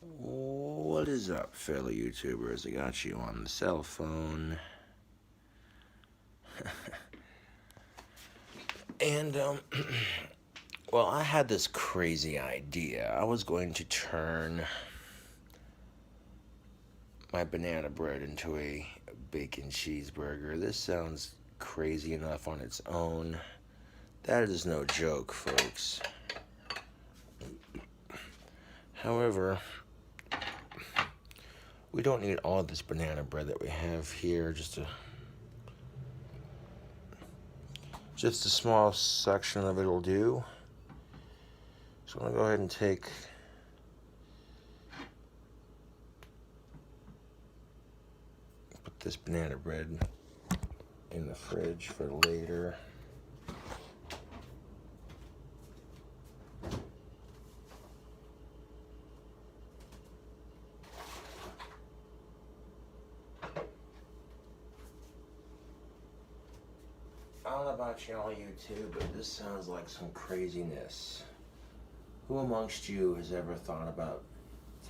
What is up, fellow YouTubers? I got you on the cell phone. And, well, I had this crazy idea. I was going to turn my banana bread into a bacon cheeseburger. This sounds crazy enough on its own. That is no joke, folks. However, we don't need all this banana bread that we have here. Just a small section of it will do. So I'm going to go ahead and put this banana bread in the fridge for later. I don't know about y'all YouTube, but this sounds like some craziness. Who amongst you has ever thought about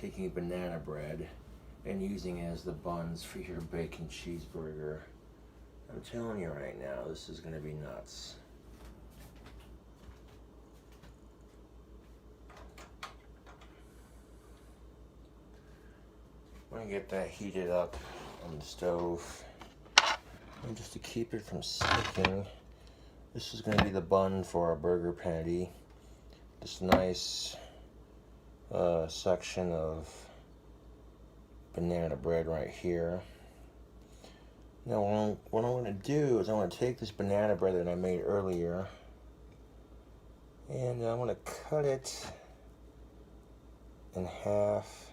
taking banana bread and using it as the buns for your bacon cheeseburger? I'm telling you right now, this is going to be nuts. I'm going to get that heated up on the stove. And just to keep it from sticking, this is going to be the bun for our burger patty. This nice section of banana bread right here. Now what I'm going to do is I'm going to take this banana bread that I made earlier and I'm going to cut it in half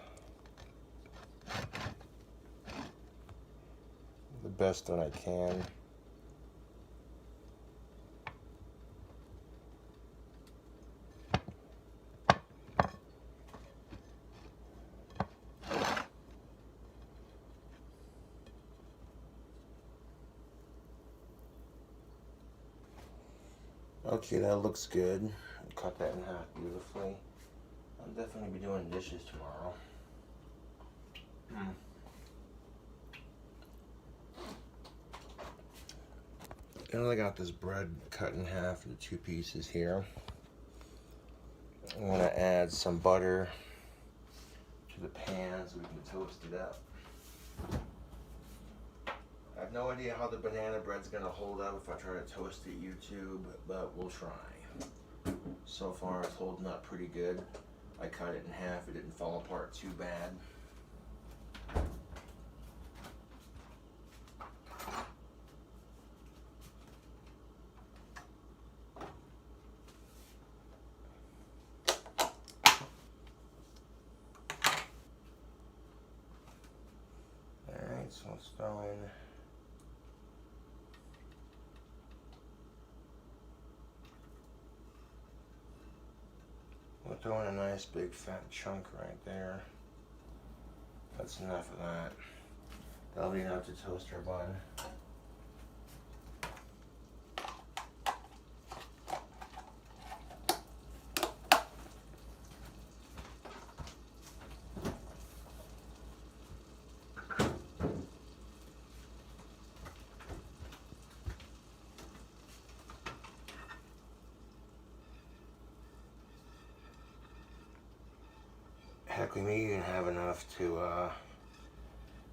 the best that I can. Okay, that looks good. Cut that in half beautifully. I'll definitely be doing dishes tomorrow. Now I got this bread cut in half into two pieces here. I'm going to add some butter to the pan so we can toast it up. I have no idea how the banana bread's going to hold up if I try to toast it YouTube, but we'll try. So far it's holding up pretty good. I cut it in half, it didn't fall apart too bad. Alright, so let's throw in we'll throw in a nice big fat chunk right there. That's enough of that. That'll be enough to toast our bun. Heck, we may even have enough to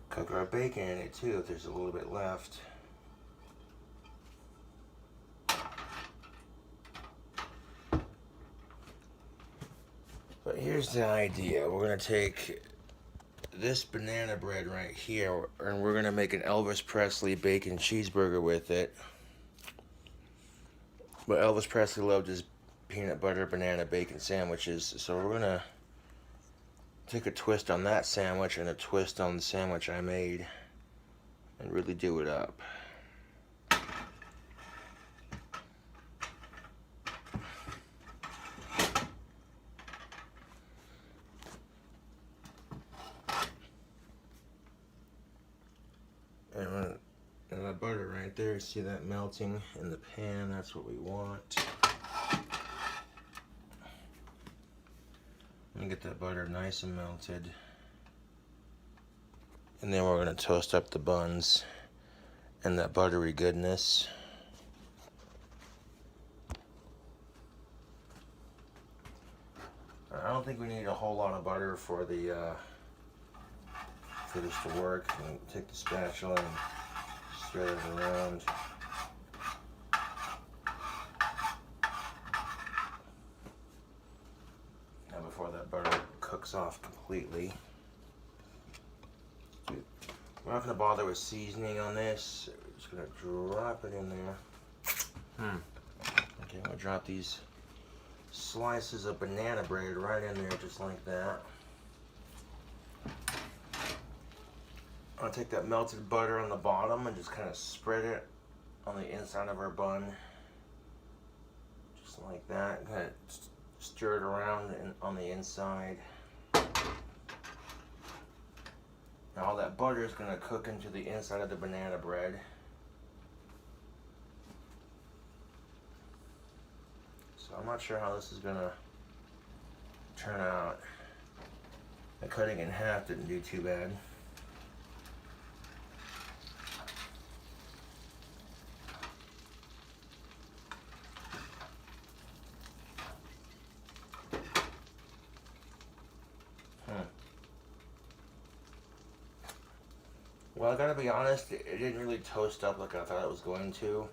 cook our bacon in it too if there's a little bit left. But here's the idea. We're going to take this banana bread right here and we're going to make an Elvis Presley bacon cheeseburger with it. But Elvis Presley loved his peanut butter banana bacon sandwiches, so we're going to take a twist on that sandwich and a twist on the sandwich I made and really do it up. And the butter right there, see that melting in the pan? That's what we want. I'm and get that butter nice and melted. And then we're going to toast up the buns and that buttery goodness. I don't think we need a whole lot of butter for the for this to work. And take the spatula and stir it around. Now before that butter cooks off completely. We're not going to bother with seasoning on this. We're just going to drop it in there. Okay, I'm going to drop these slices of banana bread right in there just like that. I'm going to take that melted butter on the bottom and just kind of spread it on the inside of our bun. Just like that. Kind of stir it around on the inside. Now all that butter is going to cook into the inside of the banana bread. So I'm not sure how this is going to turn out. The cutting in half didn't do too bad. Well, I gotta be honest, it didn't really toast up like I thought it was going to.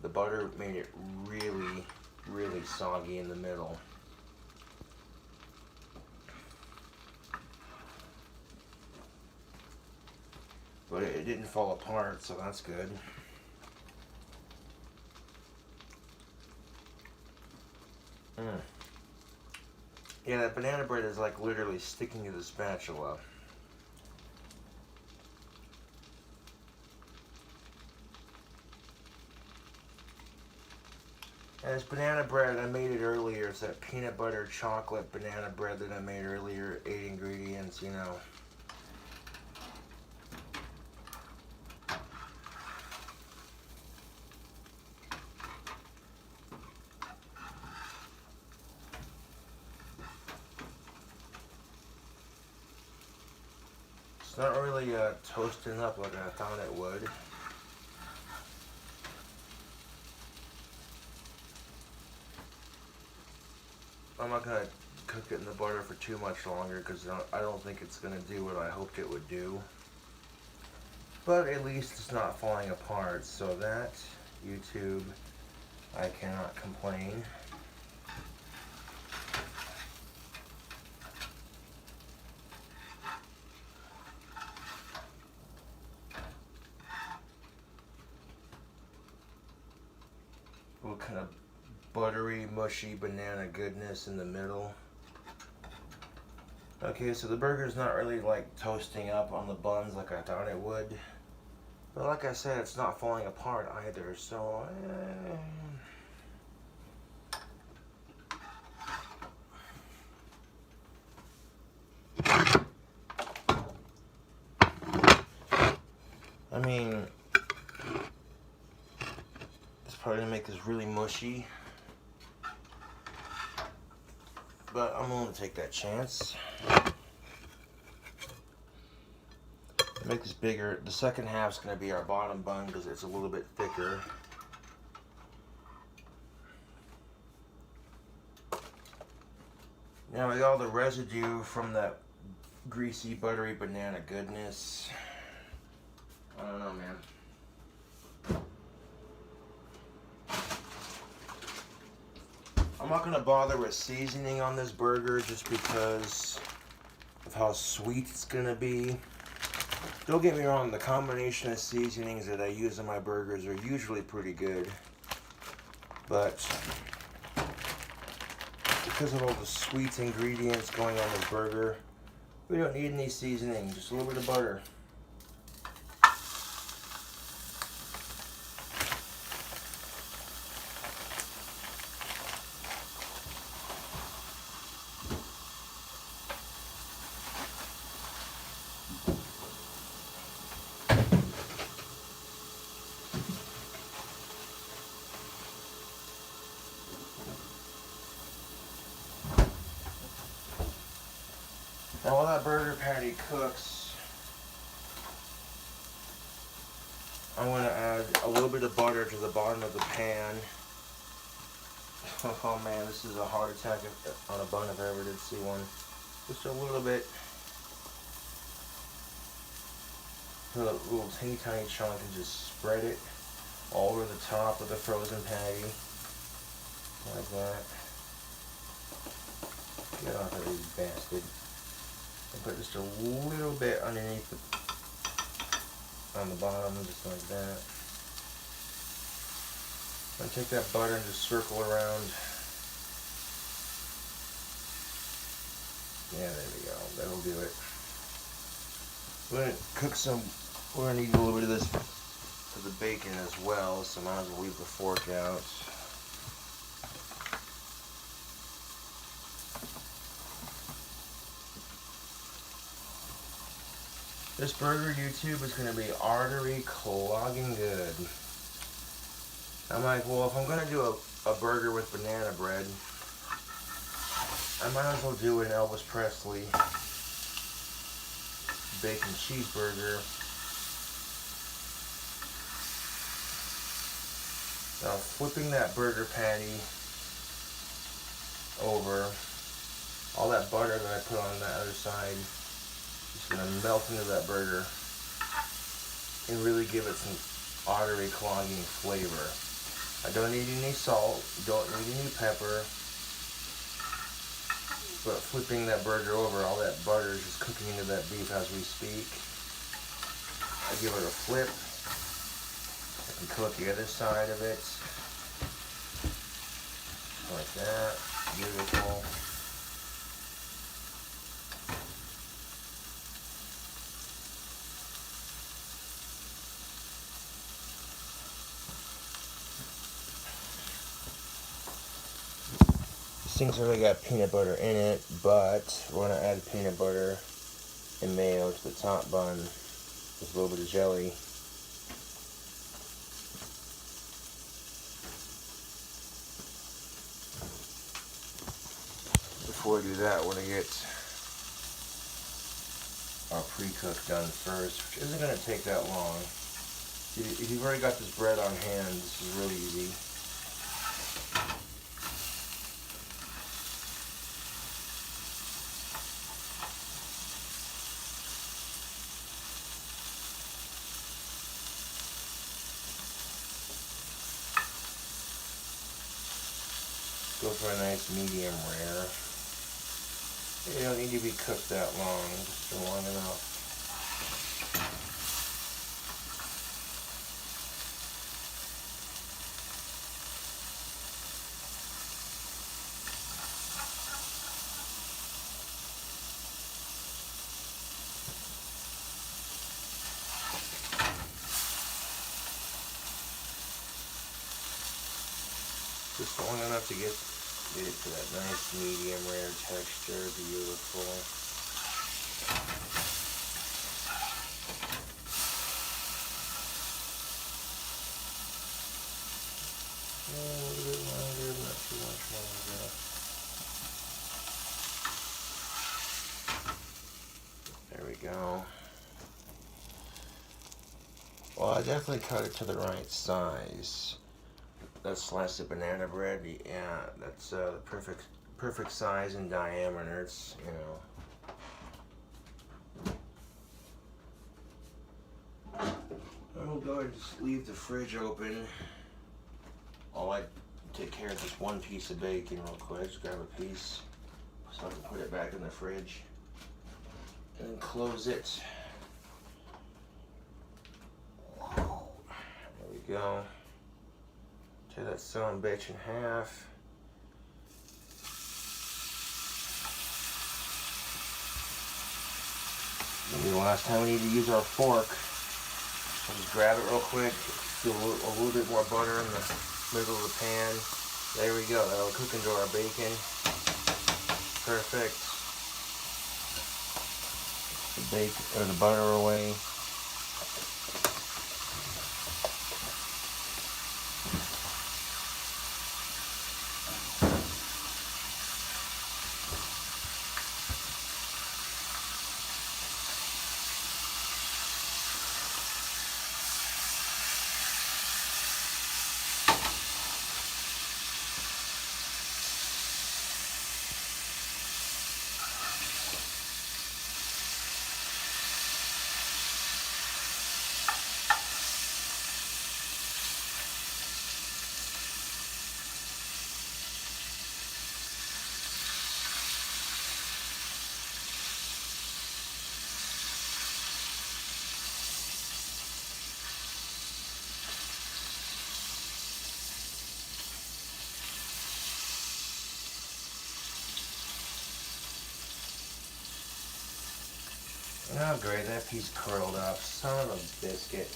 The butter made it really, really soggy in the middle. But it didn't fall apart, so that's good. Yeah, that banana bread is like literally sticking to the spatula. And this banana bread, I made it earlier. It's that peanut butter chocolate banana bread that I made earlier. 8 ingredients, you know. It's not really toasting up like I thought it would. I'm not going to cook it in the butter for too much longer because I don't think it's going to do what I hoped it would do. But at least it's not falling apart, so that, YouTube, I cannot complain. What kind of buttery, mushy banana goodness in the middle. Okay, so the burger's not really like toasting up on the buns like I thought it would. But like I said, it's not falling apart either, so I mean, it's probably gonna make this really mushy. But I'm willing to take that chance. Make this bigger. The second half's going to be our bottom bun because it's a little bit thicker. Now we got all the residue from that greasy, buttery banana goodness. I don't know, man. I'm not going to bother with seasoning on this burger just because of how sweet it's going to be. Don't get me wrong, the combination of seasonings that I use on my burgers are usually pretty good. But because of all the sweet ingredients going on this burger, we don't need any seasoning, just a little bit of butter. Now while that burger patty cooks, I'm going to add a little bit of butter to the bottom of the pan. Oh man, this is a heart attack on a bun if I ever did see one. Just a little bit. Put a little teeny tiny chunk and just spread it all over the top of the frozen patty. Like that. Get off of this bastard. And put just a little bit underneath on the bottom, just like that. And take that butter and just circle around. Yeah, there we go. That'll do it. We're gonna cook some. We're gonna need a little bit of this for the bacon as well, so might as well leave the fork out. This burger YouTube is gonna be artery clogging good. I'm like, well, if I'm gonna do a burger with banana bread, I might as well do an Elvis Presley bacon cheeseburger. Now flipping that burger patty over, all that butter that I put on the other side is going to melt into that burger and really give it some artery clogging flavor. I don't need any salt, don't need any pepper, but flipping that burger over, all that butter is just cooking into that beef as we speak. I give it a flip. I can cook the other side of it. Like that. Beautiful. These things already got peanut butter in it, but we're going to add peanut butter and mayo to the top bun with a little bit of jelly. Before we do that, we're going to get our pre-cook done first, which isn't going to take that long. If you've already got this bread on hand, this is really easy. Go for a nice medium rare. You don't need to be cooked that long, just long enough. Just long enough to get it to that nice medium rare texture. Beautiful. A little bit longer, not too much longer. There we go. Well, I definitely cut it to the right size. That slice of banana bread, yeah, that's the perfect size and diameter. It's, you know. I'm gonna go ahead and just leave the fridge open while I take care of this one piece of bacon real quick. Just grab a piece so I can put it back in the fridge and then close it. There we go. Tear that son bitch in half. Maybe the last time we need to use our fork. So just grab it real quick. Do a little bit more butter in the middle of the pan. There we go. That'll cook into our bacon. Perfect. The butter away. Oh great, that piece curled up. Son of a biscuit.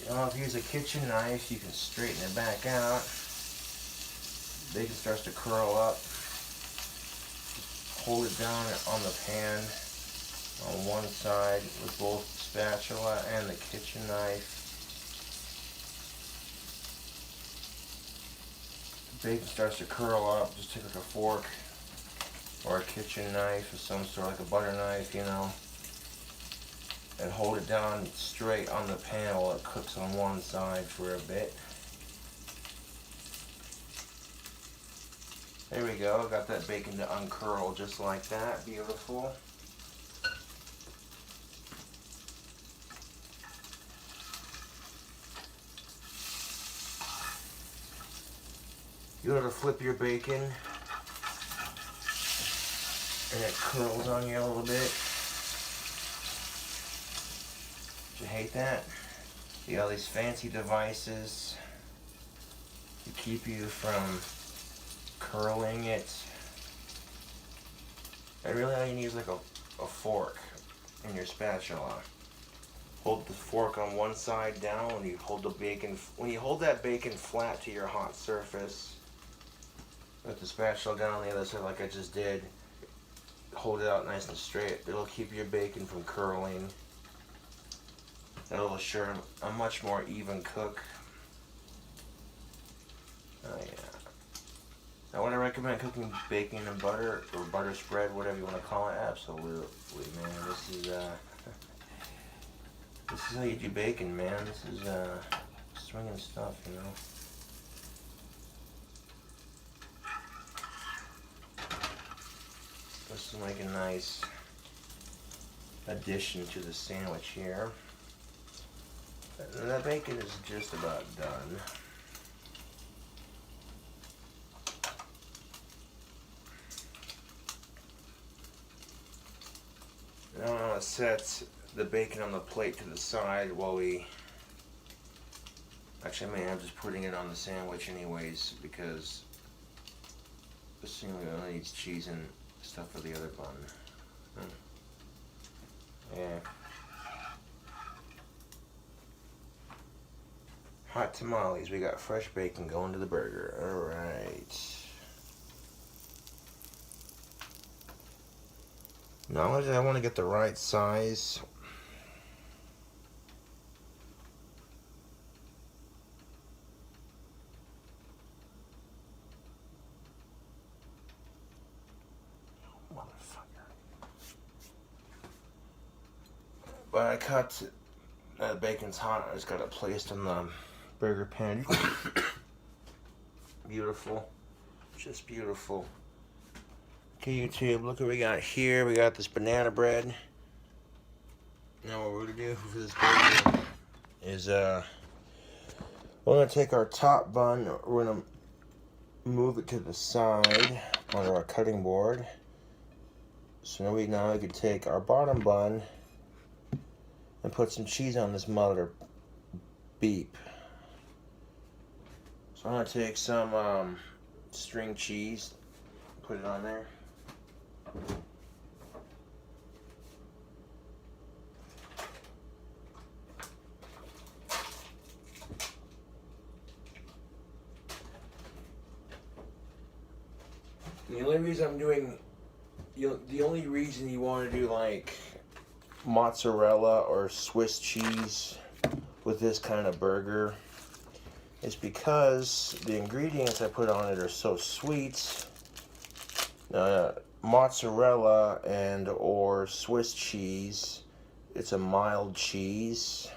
You know, if you use a kitchen knife, you can straighten it back out. Bacon starts to curl up. Hold it down on the pan on one side with both the spatula and the kitchen knife. The bacon starts to curl up. Just take like a fork or a kitchen knife of some sort, like a butter knife, you know, and hold it down straight on the pan while it cooks on one side for a bit. There we go, got that bacon to uncurl just like that. Beautiful. You gotta flip your bacon and it curls on you a little bit. You hate that? You got all these fancy devices to keep you from curling it. And really all you need is like a fork and your spatula. Hold the fork on one side down when you hold the bacon. When you hold that bacon flat to your hot surface, with the spatula down on the other side like I just did, hold it out nice and straight. It'll keep your bacon from curling. It'll assure a much more even cook. Oh yeah. Now would I recommend cooking bacon and butter or butter spread, whatever you want to call it? Absolutely, man. This is how you do bacon, man. This is swinging stuff, you know. This is like a nice addition to the sandwich here. And the bacon is just about done. Now I'm going to set the bacon on the plate to the side while we... Actually, I mean, I'm just putting it on the sandwich anyways because this thing only needs cheese and stuff for the other bun. Yeah. Hot tamales. We got fresh bacon going to the burger. Alright. Now I want to get the right size. Motherfucker. But I cut the bacon's hot. I just got it placed in the burger pan. Beautiful. Just beautiful. Okay, YouTube, look what we got here. We got this banana bread. Now what we're gonna do for this burger is we're gonna take our top bun, we're gonna move it to the side onto our cutting board. So now we can take our bottom bun and put some cheese on this mother beep. So I'm gonna take some string cheese, put it on there. The only reason I'm doing, the only reason you want to do like mozzarella or Swiss cheese with this kind of burger is because the ingredients I put on it are so sweet. Mozzarella and or Swiss cheese, it's a mild cheese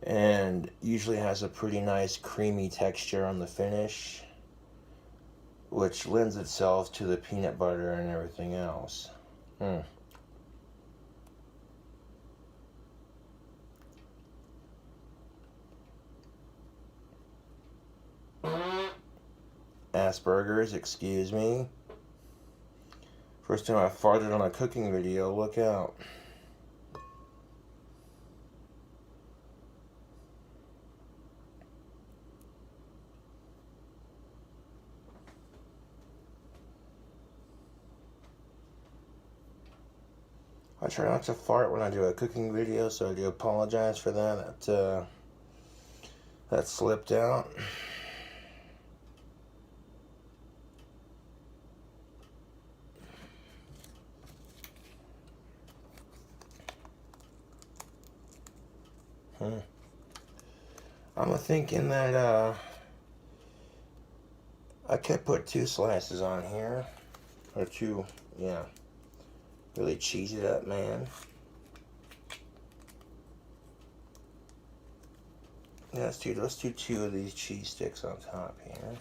and usually has a pretty nice creamy texture on the finish, which lends itself to the peanut butter and everything else. Asperger's, excuse me. First time I farted on a cooking video, look out. I try not to fart when I do a cooking video, so I do apologize for that. That slipped out. I'm thinking that I could put 2 slices on here, or 2, yeah. Really cheese it up, man. Yeah, let's do 2 of these cheese sticks on top here.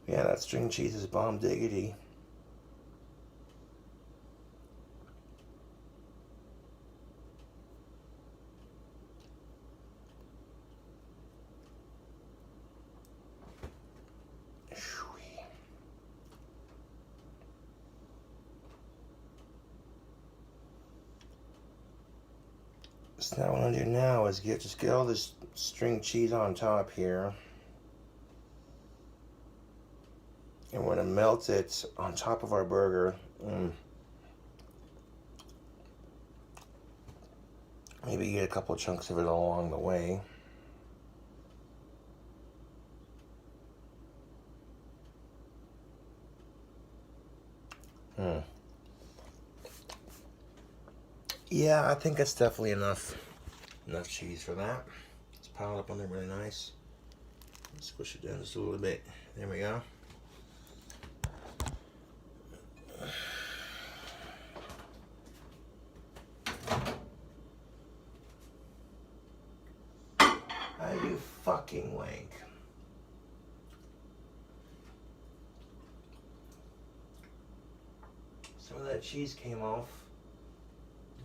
Yeah, that string cheese is bomb diggity. So now what I'm gonna do now is just get all this string cheese on top here. And we're gonna melt it on top of our burger. Maybe get a couple chunks of it along the way. Yeah, I think that's definitely enough cheese for that. Let's pile it up on there really nice. Squish it down just a little bit. There we go. You fucking wank. Some of that cheese came off.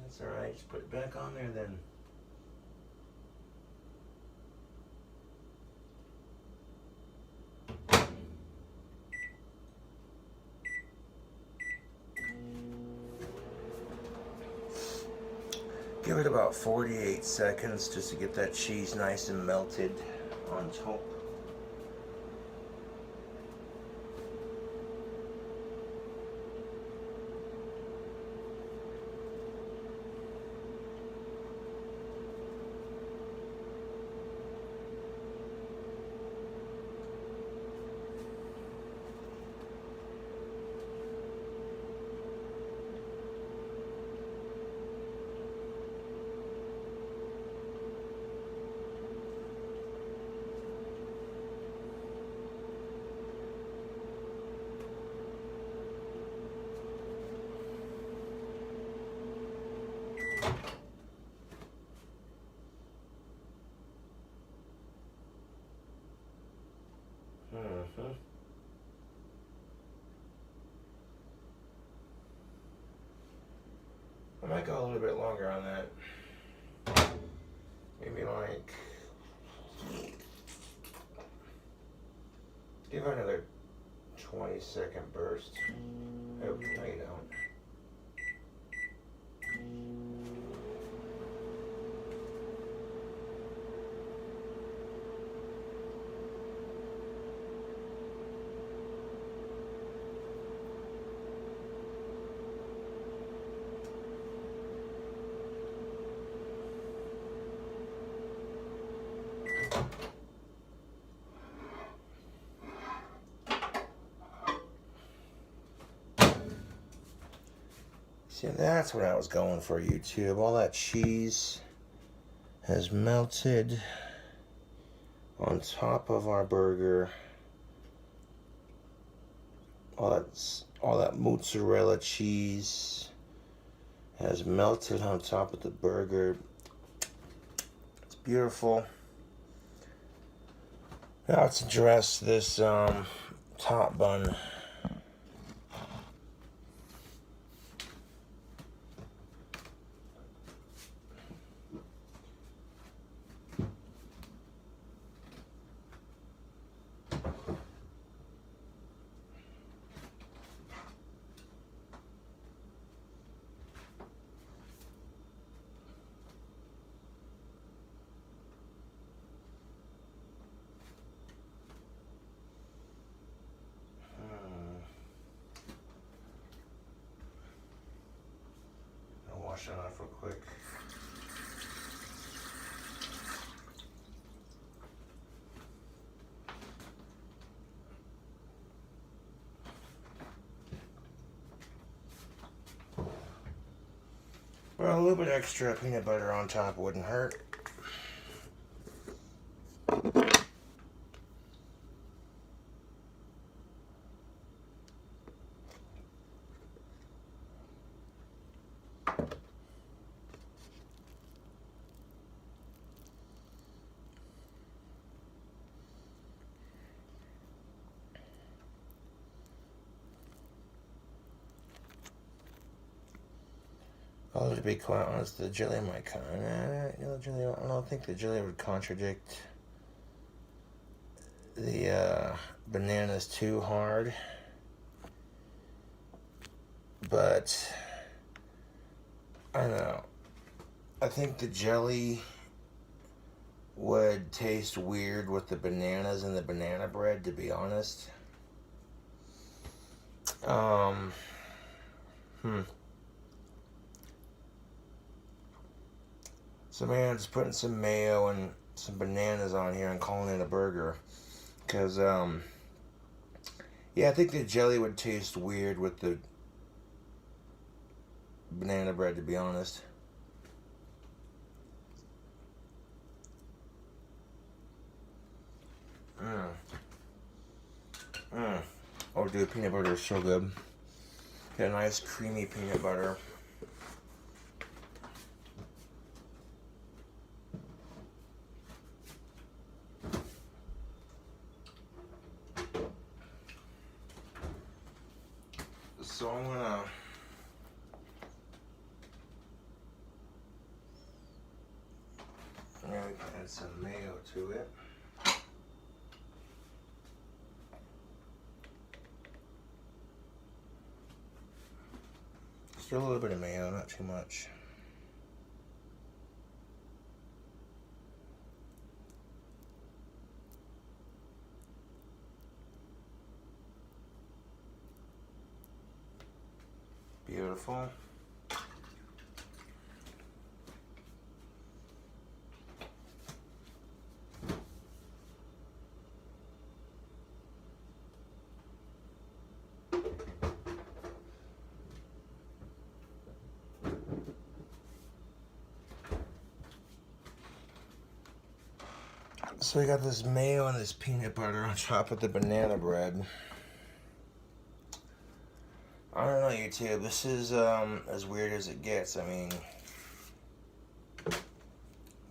That's alright, just put it back on there then. Give it about 48 seconds just to get that cheese nice and melted on top. I might go a little bit longer on that. Maybe like, give it another 20-second burst. Oh, no you don't. See, that's what I was going for, YouTube. All that cheese has melted on top of our burger. All that mozzarella cheese has melted on top of the burger. It's beautiful. Now let's address this top bun. off real quick. Well, a little bit extra peanut butter on top wouldn't hurt. Although to be quite honest, the jelly might I don't think the jelly would contradict the bananas too hard. But I don't know. I think the jelly would taste weird with the bananas and the banana bread, to be honest. So man, I'm just putting some mayo and some bananas on here and calling it a burger. Because, yeah, I think the jelly would taste weird with the banana bread, to be honest. Oh, dude, peanut butter is so good. Got a nice creamy peanut butter. So I'm gonna add some mayo to it. Just a little bit of mayo, not too much. Beautiful. So we got this mayo and this peanut butter on top of the banana bread. I don't know, YouTube. This is as weird as it gets. I mean,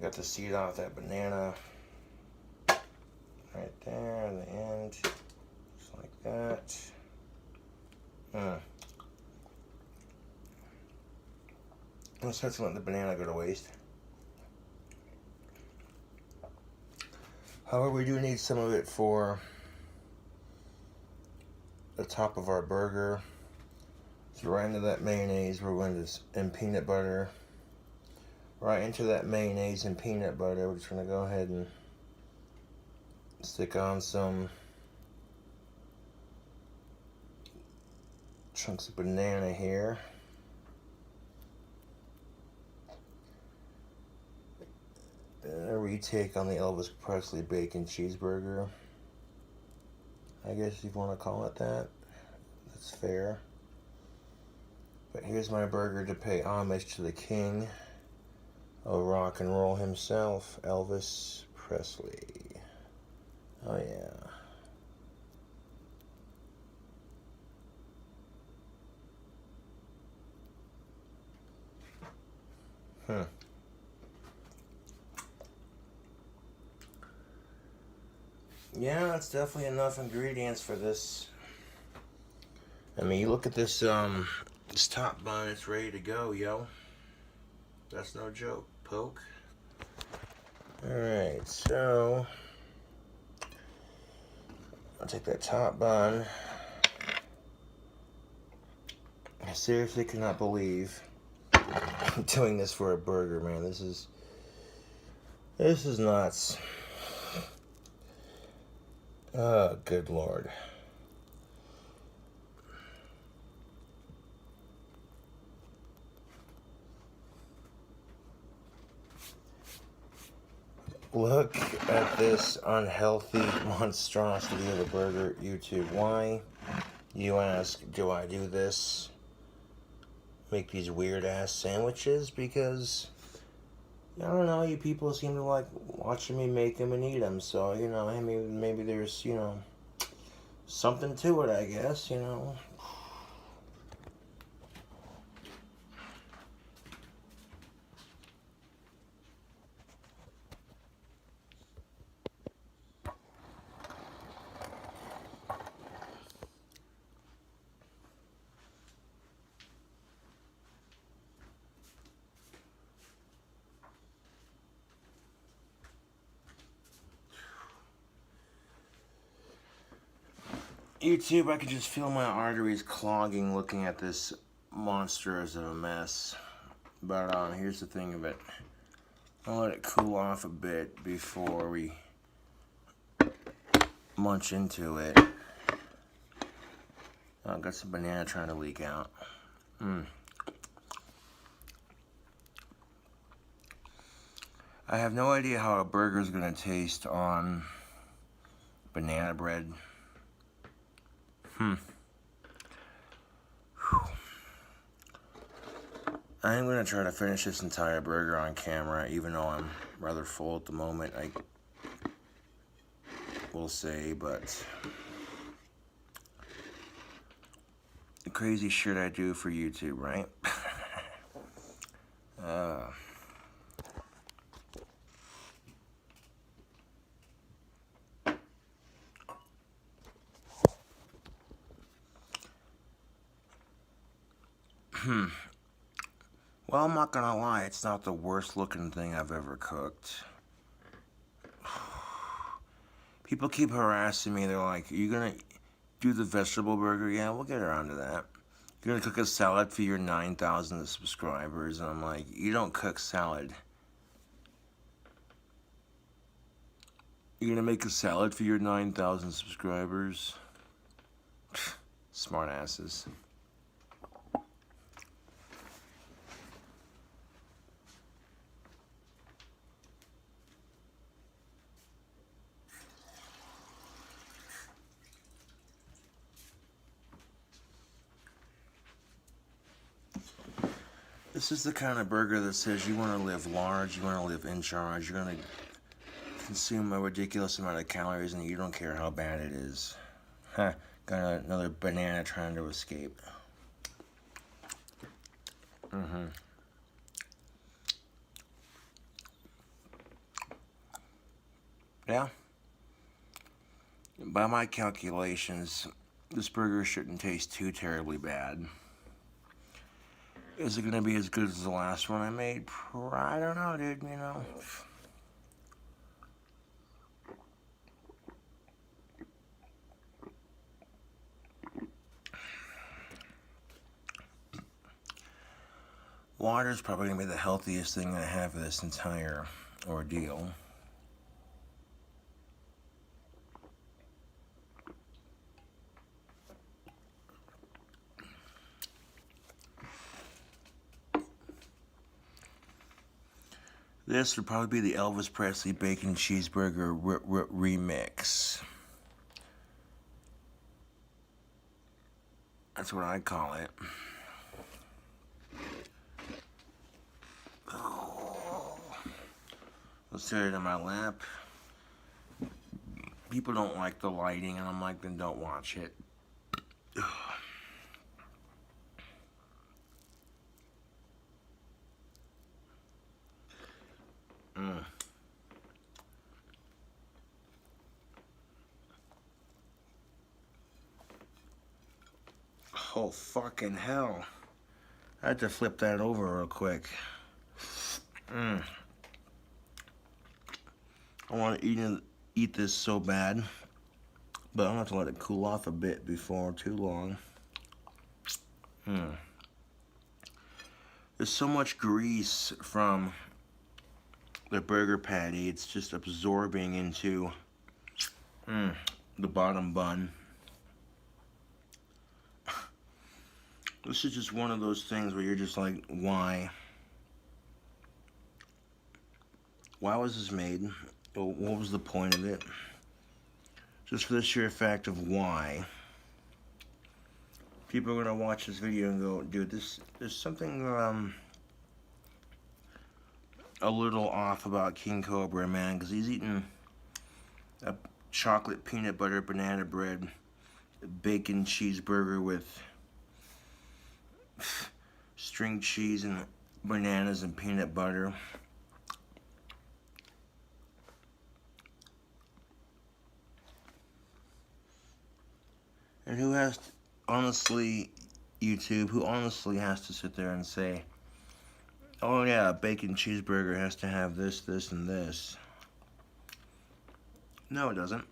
got the seed off that banana right there in the end, just like that. Let's start to let the banana go to waste. However, we do need some of it for the top of our burger. So right into that mayonnaise, we're going to, and peanut butter. Right into that mayonnaise and peanut butter, we're just going to go ahead and stick on some chunks of banana here. A retake on the Elvis Presley bacon cheeseburger. I guess if you want to call it that, that's fair. But here's my burger to pay homage to the king of rock and roll himself, Elvis Presley. Oh yeah. Yeah, that's definitely enough ingredients for this. I mean, you look at this this top bun, it's ready to go, yo. That's no joke, poke. Alright, so I'll take that top bun. I seriously cannot believe I'm doing this for a burger, man. This is nuts. Oh, good Lord. Look at this unhealthy monstrosity of a burger, YouTube. Why, you ask, do I do this? Make these weird ass sandwiches? Because, I don't know, you people seem to like watching me make them and eat them. So, you know, I mean, maybe there's, you know, something to it, I guess, you know. YouTube, I can just feel my arteries clogging looking at this monster as a mess. But here's the thing of it. I'll let it cool off a bit before we munch into it. Oh, I've got some banana trying to leak out. I have no idea how a burger is going to taste on banana bread. I am going to try to finish this entire burger on camera, even though I'm rather full at the moment, I will say, but the crazy shit I do for YouTube, right? Well, I'm not gonna lie, it's not the worst looking thing I've ever cooked. People keep harassing me, they're like, are you gonna do the vegetable burger? Yeah, we'll get around to that. You're gonna cook a salad for your 9,000 subscribers, and I'm like, you don't cook salad. You're gonna make a salad for your 9,000 subscribers? Smart asses. This is the kind of burger that says you want to live large, you want to live in charge, you're going to consume a ridiculous amount of calories and you don't care how bad it is. Huh, got another banana trying to escape. Yeah. By my calculations, this burger shouldn't taste too terribly bad. Is it going to be as good as the last one I made? I don't know, dude, you know. Water's probably going to be the healthiest thing I have for this entire ordeal. This would probably be the Elvis Presley bacon cheeseburger remix. That's what I call it. Let's set it in my lap. People don't like the lighting, and I'm like, then don't watch it. Oh, fucking hell. I had to flip that over real quick. I want to eat this so bad, but I'm going to have to let it cool off a bit before too long. There's so much grease from the burger patty, it's just absorbing into the bottom bun. This is just one of those things where you're just like, why? Why was this made? But what was the point of it? Just for the sheer fact of why. People are going to watch this video and go, dude, there's something a little off about King Cobra, man, because he's eating a chocolate peanut butter banana bread, bacon cheeseburger with string cheese and bananas and peanut butter. And who has to, honestly, YouTube, who honestly has to sit there and say, oh yeah, a bacon cheeseburger has to have this, this, and this? No, it doesn't.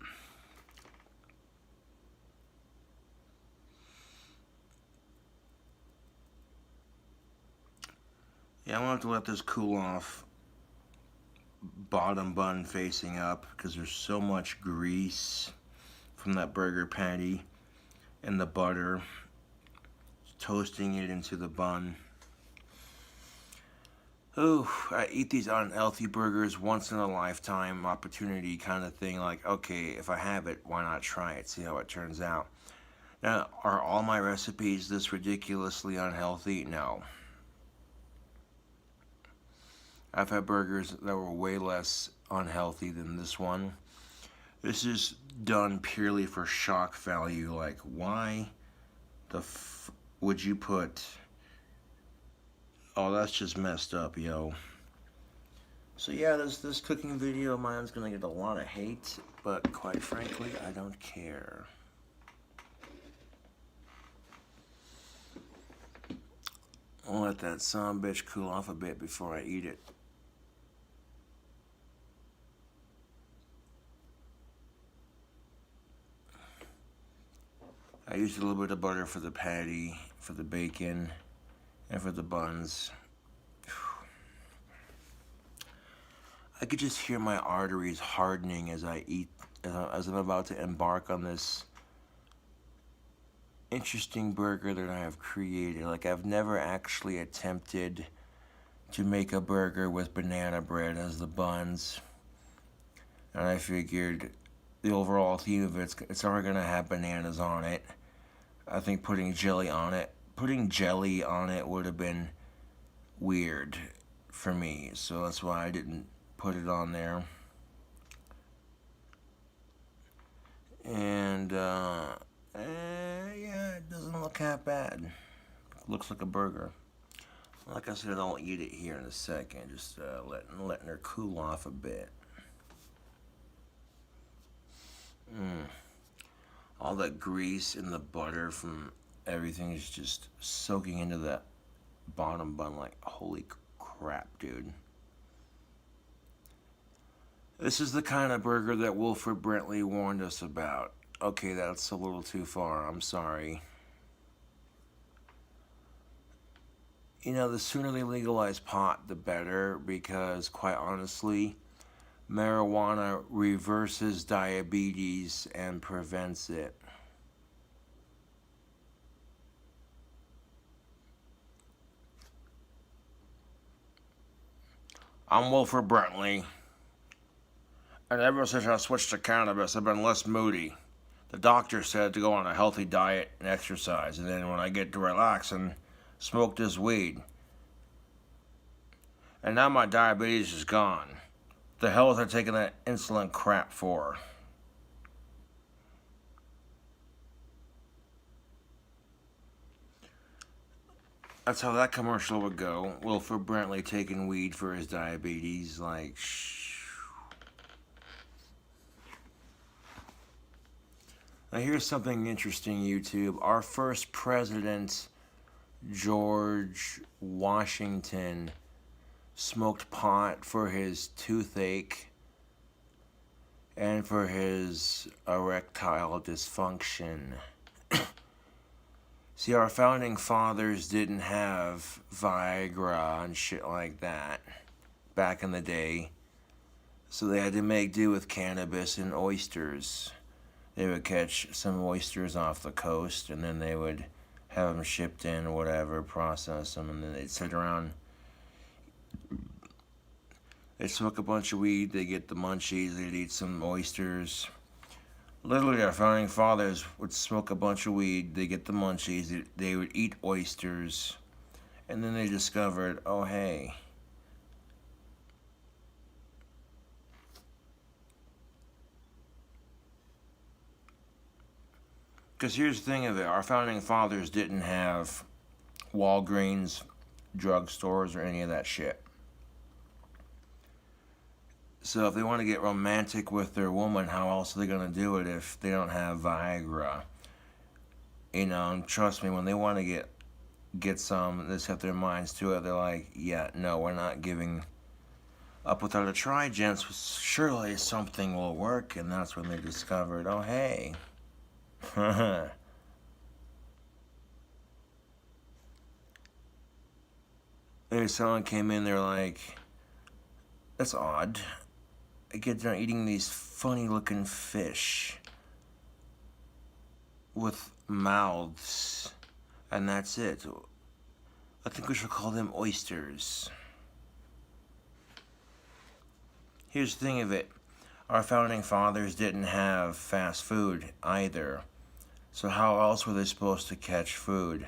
Yeah, I'm gonna have to let this cool off. Bottom bun facing up, because there's so much grease from that burger patty and the butter, toasting it into the bun. Ooh, I eat these unhealthy burgers once in a lifetime opportunity kind of thing. Like, okay, if I have it, why not try it, see how it turns out? Now, are all my recipes this ridiculously unhealthy? No. I've had burgers that were way less unhealthy than this one. This is done purely for shock value. Like, why the would you put... Oh, that's just messed up, yo. So yeah, this cooking video of mine's gonna get a lot of hate, but quite frankly, I don't care. I'll let that son of a bitch cool off a bit before I eat it. I used a little bit of butter for the patty, for the bacon, and for the buns. I could just hear my arteries hardening as I eat, as I'm about to embark on this interesting burger that I have created. Like, I've never actually attempted to make a burger with banana bread as the buns. And I figured the overall theme of it's already gonna have bananas on it. I think putting jelly on it would have been weird for me, so that's why I didn't put it on there. And yeah, it doesn't look that bad. It looks like a burger. Like I said, I'll eat it here in a second, just letting her cool off a bit. All that grease and the butter from everything is just soaking into that bottom bun like, holy crap, dude. This is the kind of burger that Wilford Brentley warned us about. Okay, that's a little too far, I'm sorry. You know, the sooner they legalize pot, the better, because quite honestly, marijuana reverses diabetes and prevents it. I'm Wilford Brentley, and ever since I switched to cannabis, I've been less moody. The doctor said to go on a healthy diet and exercise, and then when I get to relaxing, smoke this weed. And now my diabetes is gone. The hell was I taking that insulin crap for? That's how that commercial would go. Wilford Brentley taking weed for his diabetes, like, Now here's something interesting, YouTube. Our first president, George Washington, smoked pot for his toothache and for his erectile dysfunction. See, our founding fathers didn't have Viagra and shit like that back in the day, so they had to make do with cannabis and oysters. They would catch some oysters off the coast, and then they would have them shipped in or whatever, process them, and then they'd sit around They smoke a bunch of weed, they get the munchies, they'd eat some oysters. Literally, our founding fathers would smoke a bunch of weed, they get the munchies, they would eat oysters, and then they discovered, oh hey, because here's the thing of it, our founding fathers didn't have Walgreens, drugstores, or any of that shit. So if they want to get romantic with their woman, how else are they going to do it if they don't have Viagra? You know, and trust me, when they want to get some, they set their minds to it, they're like, yeah, no, we're not giving up without a try, gents. Surely something will work, and that's when they discovered, oh, hey. Maybe someone came in, they're like, that's odd. I get done eating these funny looking fish with mouths, and that's it. I think we should call them oysters. Here's the thing of it, our founding fathers didn't have fast food either. So how else were they supposed to catch food?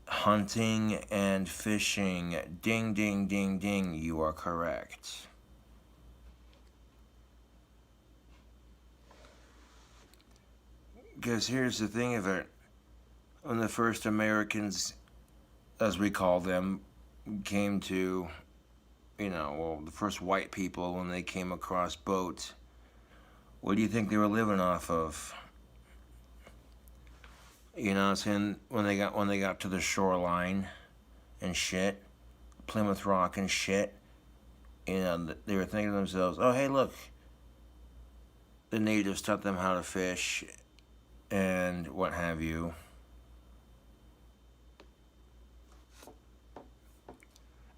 Hunting and fishing. Ding, ding, ding, ding, you are correct. Because here's the thing of it, when the first Americans, as we call them, came to, the first white people, when they came across boats, what do you think they were living off of? You know what I'm saying? When they got to the shoreline and shit, Plymouth Rock and shit, they were thinking to themselves, oh, hey, look, the natives taught them how to fish and what have you.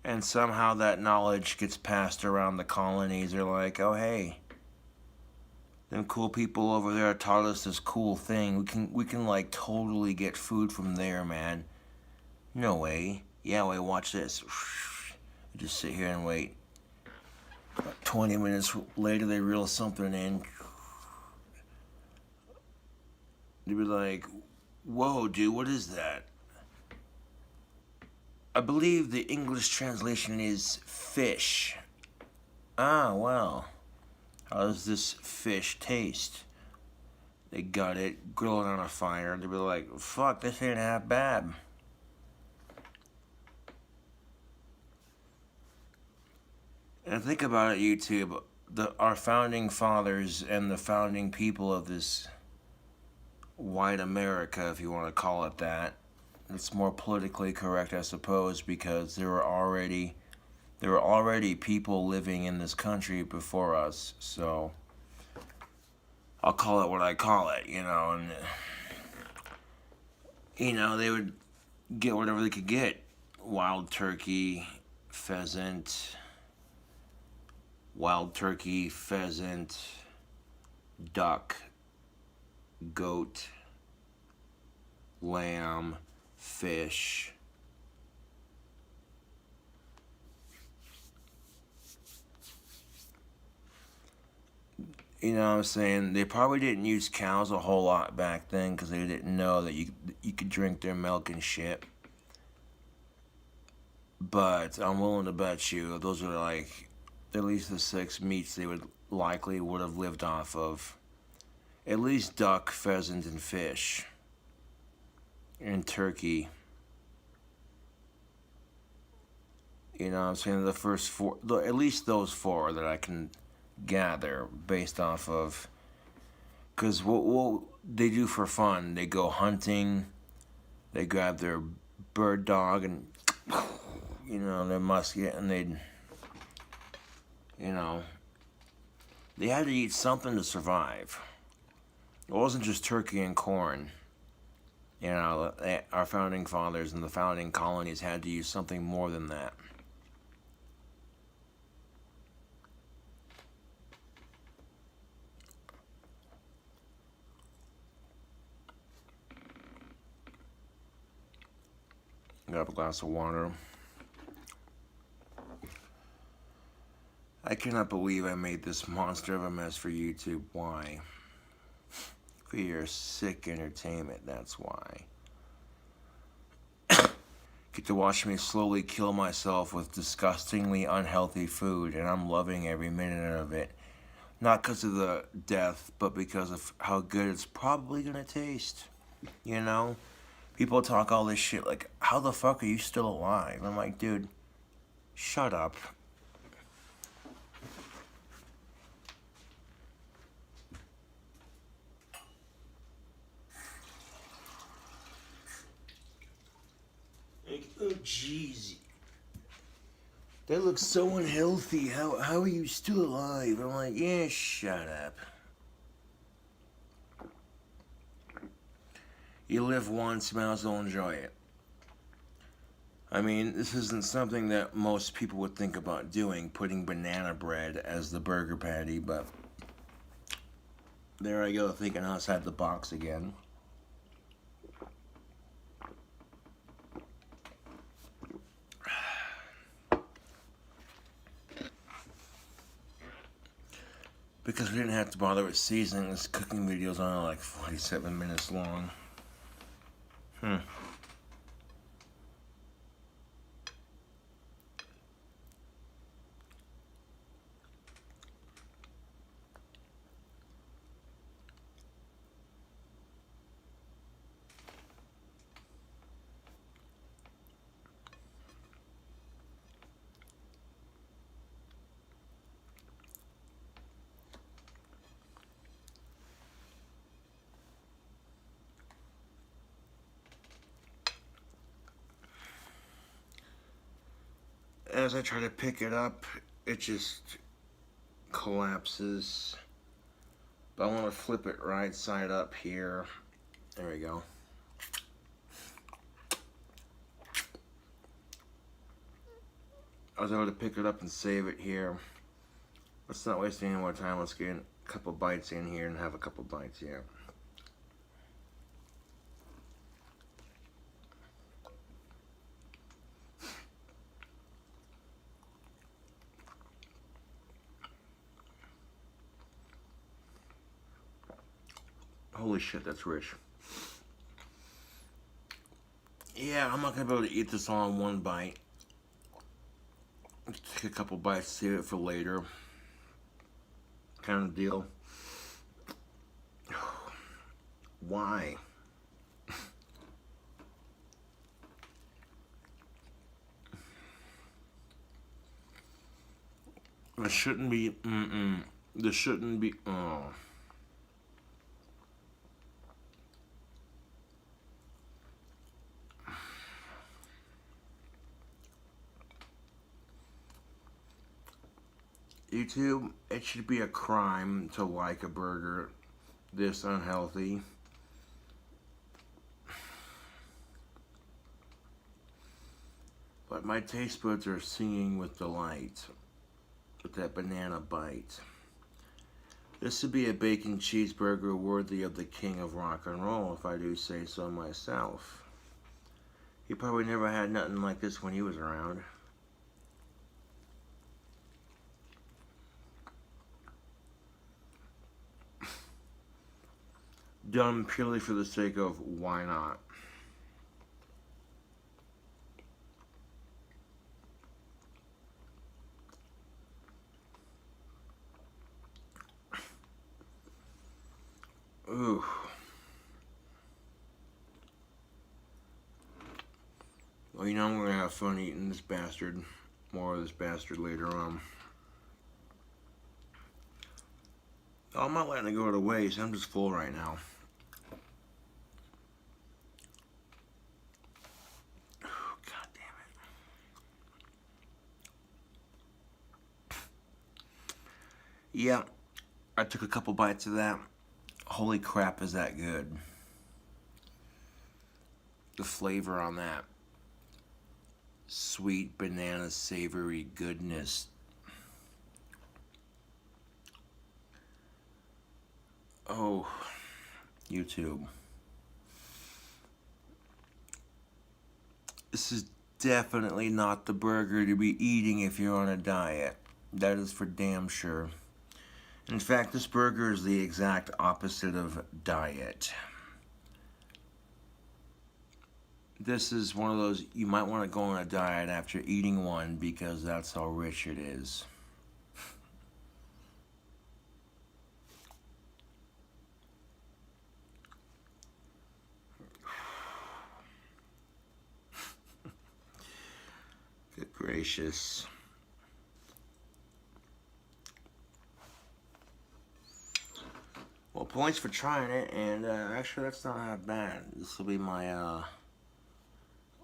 And somehow that knowledge gets passed around the colonies. They're like, oh, hey, them cool people over there taught us this cool thing. We can like totally get food from there, man. No way. Yeah, wait, watch this. Just sit here and wait. About 20 minutes later, they reel something in. They'd be like, whoa, dude, what is that? I believe the English translation is fish. Ah, well. How does this fish taste? They got it, grill it on a fire. They'd be like, fuck, this ain't half bad. And think about it, YouTube. Our founding fathers and the founding people of this white America, if you want to call it that. It's more politically correct, I suppose, because there were already people living in this country before us. So I'll call it what I call it, and they would get whatever they could get. Wild turkey, pheasant, duck, goat, lamb, fish. You know what I'm saying? They probably didn't use cows a whole lot back then because they didn't know that you could drink their milk and shit. But I'm willing to bet you those are like at least the 6 meats they would have lived off of. At least duck, pheasant, and fish. And turkey. You know what I'm saying? The first 4, at least those 4 that I can gather based off of. Because what they do for fun, they go hunting, they grab their bird dog and, their musket, and they had to eat something to survive. It wasn't just turkey and corn. Our founding fathers and the founding colonies had to use something more than that. Grab a glass of water. cannot believe I made this monster of a mess for YouTube. Why? For your sick entertainment, that's why. Get to watch me slowly kill myself with disgustingly unhealthy food, and I'm loving every minute of it. Not because of the death, but because of how good it's probably gonna taste. You know? People talk all this shit like, how the fuck are you still alive? I'm like, dude, shut up. Like, oh jeez. That looks so unhealthy. How are you still alive? I'm like, yeah, shut up. You live once, might as well enjoy it. I mean, this isn't something that most people would think about doing, putting banana bread as the burger patty, but there I go, thinking outside the box again. Because we didn't have to bother with seasoning, this cooking video's only like 47 minutes long. As I try to pick it up, it just collapses. But I want to flip it right side up here. There we go. I was able to pick it up and save it here. Let's not waste any more time. Let's get a couple bites in here and have a couple bites here. Holy shit, that's rich. Yeah, I'm not gonna be able to eat this all in one bite. Let's take a couple bites, save it for later. Kind of deal. Why? This shouldn't be, This shouldn't be, YouTube, it should be a crime to like a burger this unhealthy. But my taste buds are singing with delight with that banana bite. This would be a bacon cheeseburger worthy of the king of rock and roll, if I do say so myself. He probably never had nothing like this when he was around. Done purely for the sake of why not. Ooh. Well, you know I'm gonna have fun eating this bastard. More of this bastard later on. Oh, I'm not letting it go to waste. I'm just full right now. Oh, God damn it. Yeah, I took a couple bites of that. Holy crap, is that good. The flavor on that sweet banana savory goodness. Oh, YouTube. This is definitely not the burger to be eating if you're on a diet. That is for damn sure. In fact, this burger is the exact opposite of diet. This is one of those, you might want to go on a diet after eating one because that's how rich it is. Good gracious. Well, points for trying it, and actually that's not that bad. This will be my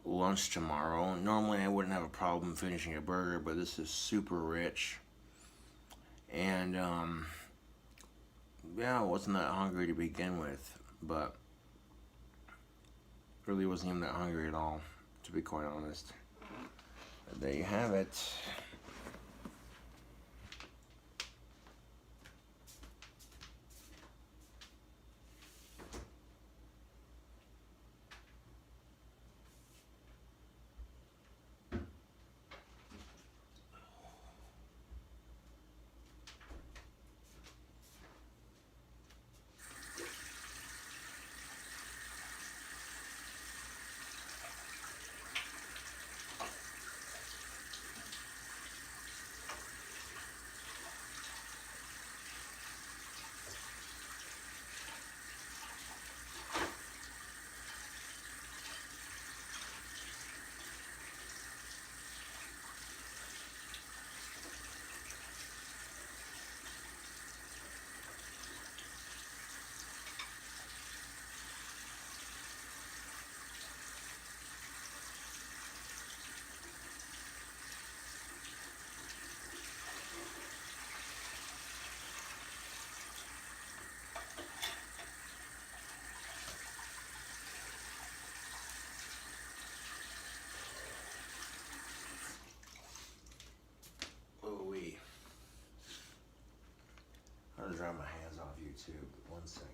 lunch tomorrow. Normally I wouldn't have a problem finishing a burger, but this is super rich. And yeah, I wasn't that hungry to begin with, but really wasn't even that hungry at all, to be quite honest. But there you have it. I'll dry my hands off YouTube. 1 second.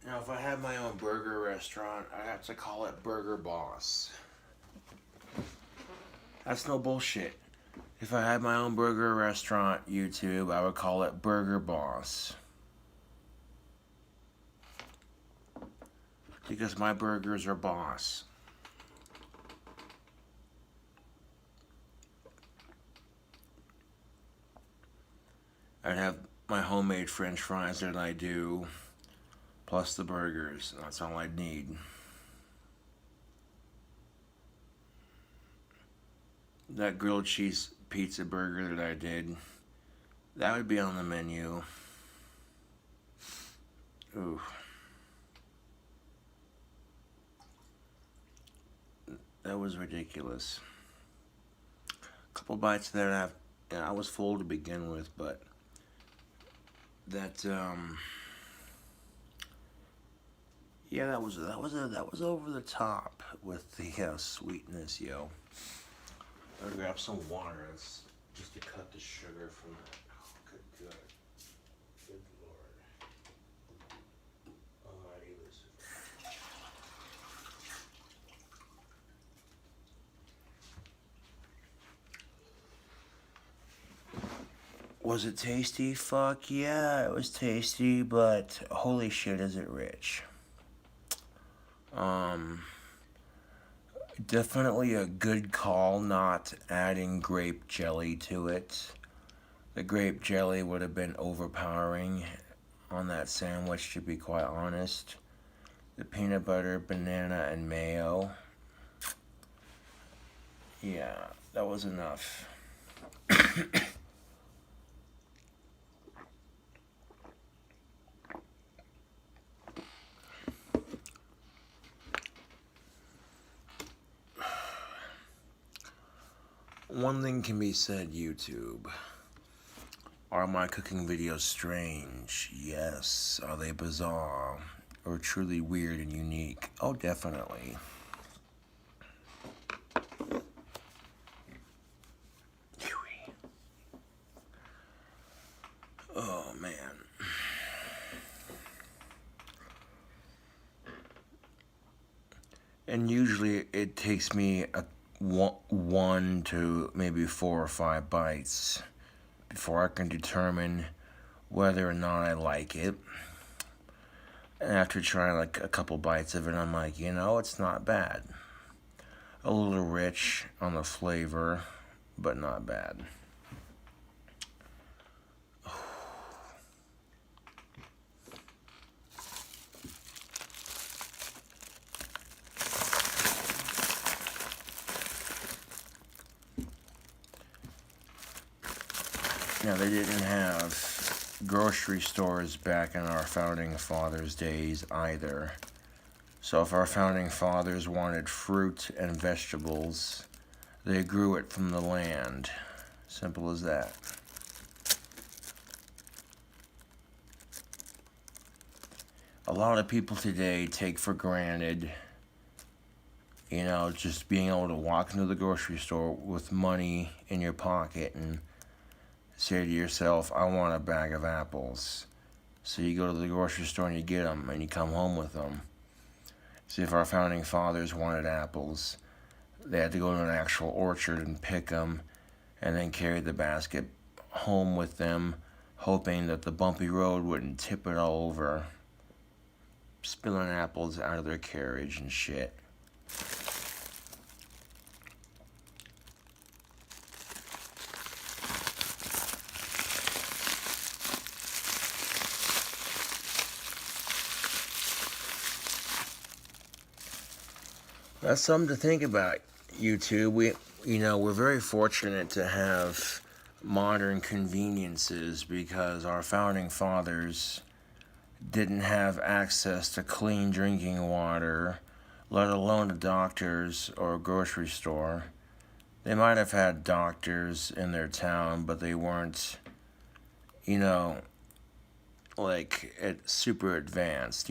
Now, if I had my own burger restaurant, I'd have to call it Burger Boss. That's no bullshit. If I had my own burger restaurant, YouTube, I would call it Burger Boss. Because my burgers are boss. I'd have my homemade French fries that I do, plus the burgers. That's all I'd need. That grilled cheese pizza burger that I did, that would be on the menu. Ooh. That was ridiculous. A couple bites there, and I was full to begin with, but that yeah, that was over the top with the sweetness, yo. I'm gonna grab some water just to cut the sugar from that. Oh, good Lord. Alrighty, Lucifer. Was it tasty? Fuck yeah, it was tasty, but holy shit, is it rich. Definitely a good call not adding grape jelly to it. The grape jelly would have been overpowering on that sandwich, to be quite honest. The peanut butter, banana, and mayo. Yeah, that was enough. One thing can be said, YouTube. Are my cooking videos strange? Yes. Are they bizarre? Or truly weird and unique? Oh, definitely. And usually it takes me one to maybe 4 or 5 bites before I can determine whether or not I like it. And after trying like a couple bites of it, I'm like, it's not bad. A little rich on the flavor, but not bad. Now, they didn't have grocery stores back in our founding fathers' days either. So if our founding fathers wanted fruit and vegetables, they grew it from the land. Simple as that. A lot of people today take for granted, just being able to walk into the grocery store with money in your pocket and say to yourself, I want a bag of apples. So you go to the grocery store and you get them and you come home with them. See, if our founding fathers wanted apples, they had to go to an actual orchard and pick them and then carry the basket home with them, hoping that the bumpy road wouldn't tip it all over, spilling apples out of their carriage and shit. That's something to think about, YouTube. We're very fortunate to have modern conveniences because our founding fathers didn't have access to clean drinking water, let alone to doctors or a grocery store. They might have had doctors in their town, but they weren't, super advanced,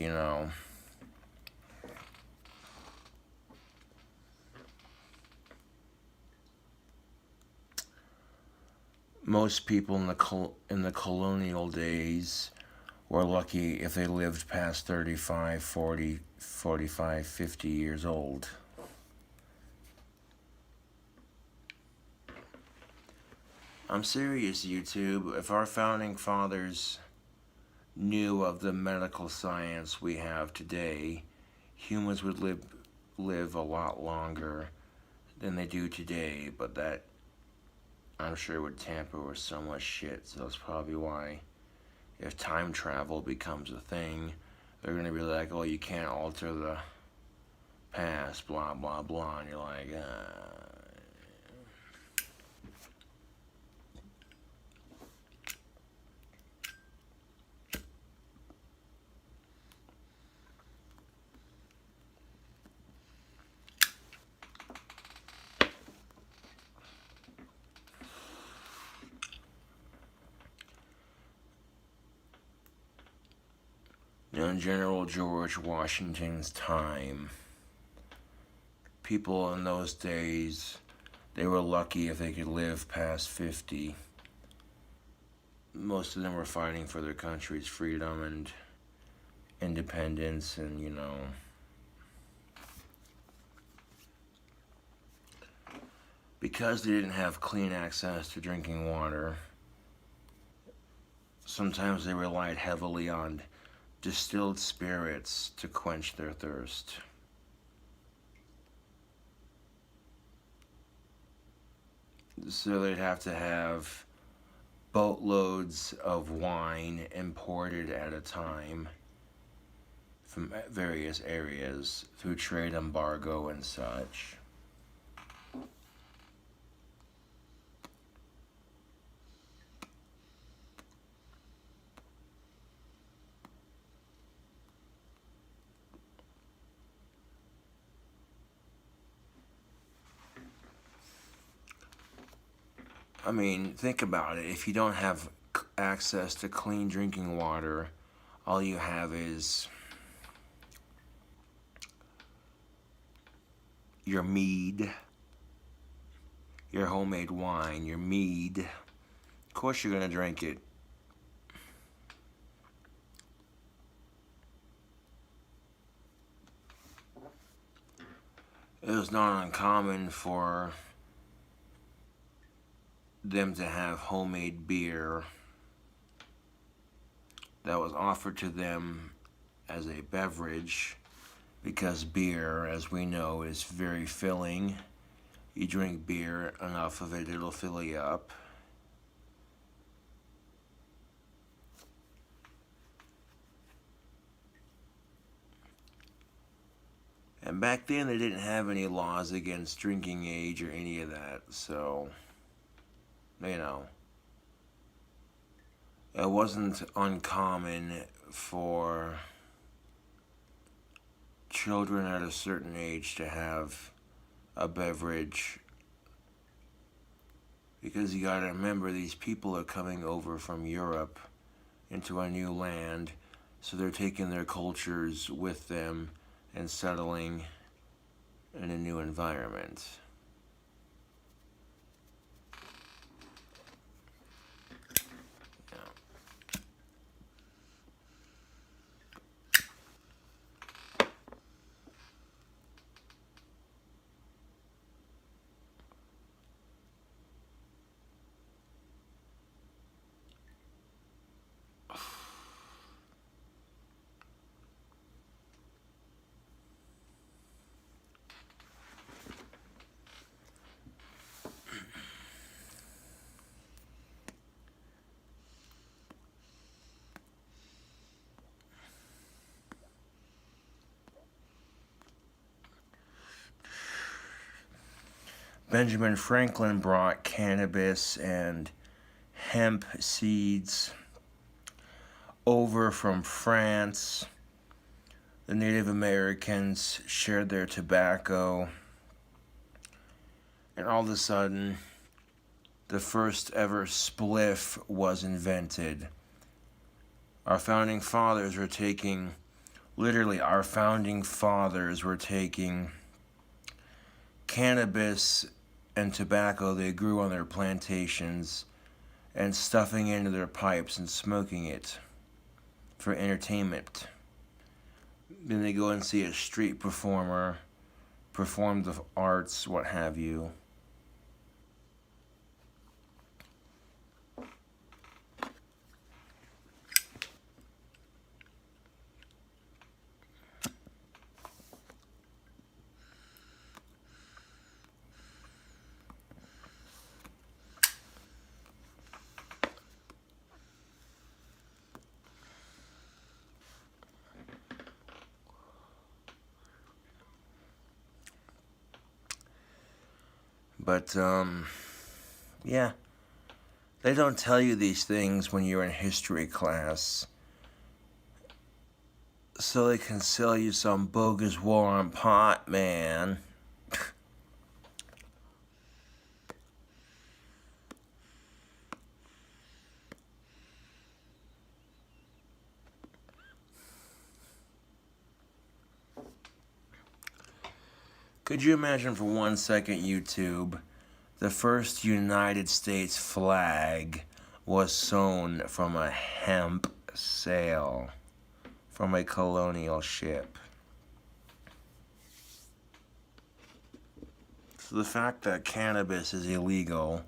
Most people in the colonial days were lucky if they lived past 35, 40, 45, 50 years old. I'm serious, YouTube. If our founding fathers knew of the medical science we have today, humans would live a lot longer than they do today, but that I'm sure would tamper with so much shit. So that's probably why if time travel becomes a thing, they're going to be like, oh, you can't alter the past, blah, blah, blah. And you're like, in General George Washington's time, people in those days, they were lucky if they could live past 50. Most of them were fighting for their country's freedom and independence, and because they didn't have clean access to drinking water, sometimes they relied heavily on distilled spirits to quench their thirst. So they'd have to have boatloads of wine imported at a time from various areas through trade embargo and such. I mean, think about it. If you don't have access to clean drinking water, all you have is your mead, your homemade wine, your mead. Of course you're going to drink it. it was not uncommon for them to have homemade beer that was offered to them as a beverage, because beer, as we know, is very filling. You drink beer, enough of it, it'll fill you up. And back then, they didn't have any laws against drinking age or any of that, so, you know, it wasn't uncommon for children at a certain age to have a beverage, because you gotta remember, these people are coming over from Europe into a new land, so they're taking their cultures with them and settling in a new environment. Benjamin Franklin brought cannabis and hemp seeds over from France. The Native Americans shared their tobacco, and all of a sudden, the first ever spliff was invented. Our founding fathers were taking, literally, our founding fathers were taking cannabis and tobacco they grew on their plantations and stuffing it into their pipes and smoking it for entertainment. Then they go and see a street performer perform the arts, what have you. But, yeah, they don't tell you these things when you're in history class, so they can sell you some bogus war on pot, man. Could you imagine for 1 second, YouTube, the first United States flag was sewn from a hemp sail from a colonial ship? So the fact that cannabis is illegal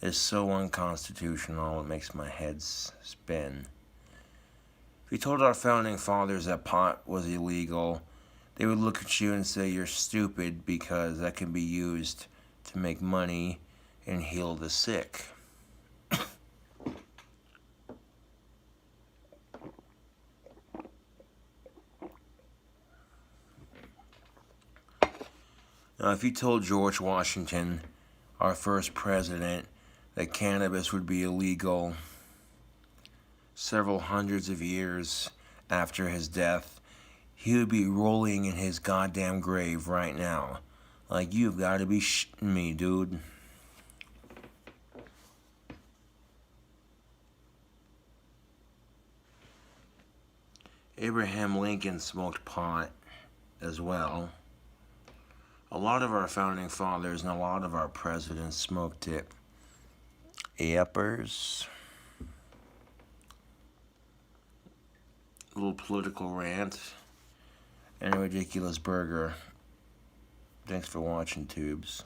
is so unconstitutional, it makes my head spin. If you told our founding fathers that pot was illegal, they would look at you and say you're stupid, because that can be used to make money and heal the sick. Now, if you told George Washington, our first president, that cannabis would be illegal several hundreds of years after his death, he would be rolling in his goddamn grave right now. Like, you've got to be shitting me, dude. Abraham Lincoln smoked pot as well. A lot of our founding fathers and a lot of our presidents smoked it. Uppers. Little political rant and a ridiculous burger. Thanks for watching, tubes.